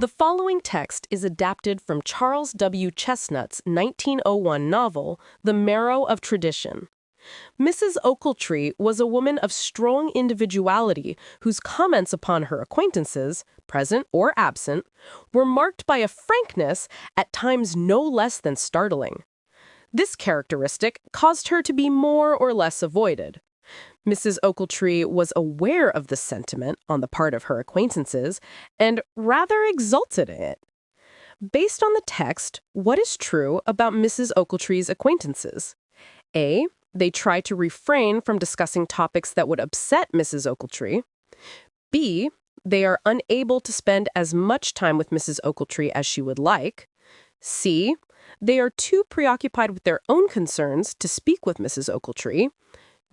The following text is adapted from Charles W. Chesnutt's 1901 novel, The Marrow of Tradition. Mrs. Ochiltree was a woman of strong individuality whose comments upon her acquaintances, present or absent, were marked by a frankness at times no less than startling. This characteristic caused her to be more or less avoided. Mrs. Ochiltree was aware of the sentiment on the part of her acquaintances and rather exulted in it. Based on the text, what is true about Mrs. Ochiltree's acquaintances? A. They try to refrain from discussing topics that would upset Mrs. Ochiltree. B. They are unable to spend as much time with Mrs. Ochiltree as she would like. C. They are too preoccupied with their own concerns to speak with Mrs. Ochiltree.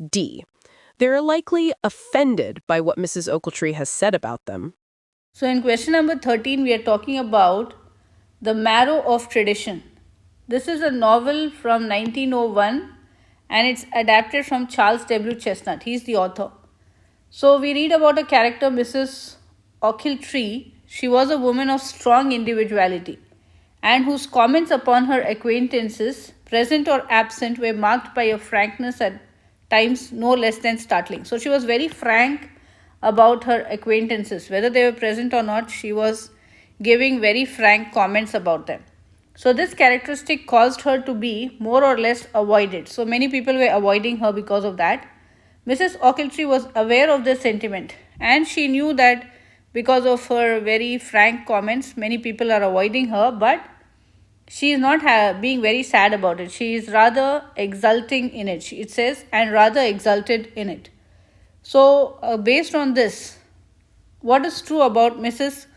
D. They are likely offended by what Mrs. Ochiltree has said about them. So in question number 13, we are talking about The Marrow of Tradition. This is a novel from 1901 and it's adapted from Charles W. Chesnutt. He's the author. So we read about a character, Mrs. Ochiltree. She was a woman of strong individuality and whose comments upon her acquaintances, present or absent, were marked by a frankness at times no less than startling. So she was very frank about her acquaintances. Whether they were present or not, she was giving very frank comments about them. So this characteristic caused her to be more or less avoided. So many people were avoiding her because of that. Mrs. Ochiltree was aware of this sentiment and she knew that because of her very frank comments, many people are avoiding her, but she is not being very sad about it. She is rather exulting in it. It says, and rather exulted in it. So, based on this, what is true about Mrs.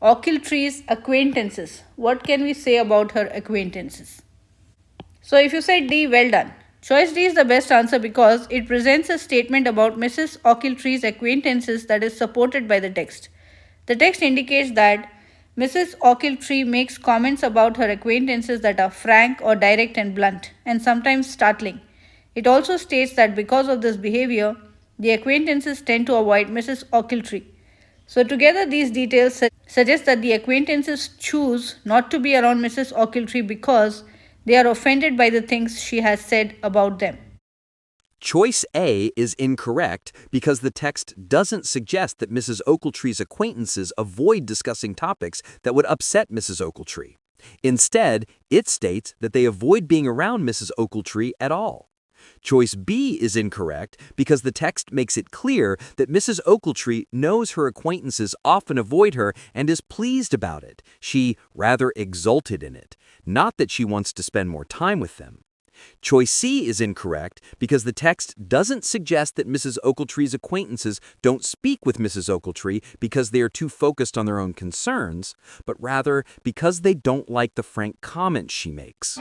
Ochiltree's acquaintances? What can we say about her acquaintances? So, if you say D, well done. Choice D is the best answer because it presents a statement about Mrs. Ochiltree's acquaintances that is supported by the text. The text indicates that Mrs. Ochiltree makes comments about her acquaintances that are frank or direct and blunt, and sometimes startling. It also states that because of this behavior, the acquaintances tend to avoid Mrs. Ochiltree. So together these details suggest that the acquaintances choose not to be around Mrs. Ochiltree because they are offended by the things she has said about them. Choice A is incorrect because the text doesn't suggest that Mrs. Ochiltree's acquaintances avoid discussing topics that would upset Mrs. Ochiltree. Instead, it states that they avoid being around Mrs. Ochiltree at all. Choice B is incorrect because the text makes it clear that Mrs. Ochiltree knows her acquaintances often avoid her and is pleased about it. She rather exulted in it, not that she wants to spend more time with them. Choice C is incorrect because the text doesn't suggest that Mrs. Ochiltree's acquaintances don't speak with Mrs. Ochiltree because they are too focused on their own concerns, but rather because they don't like the frank comments she makes.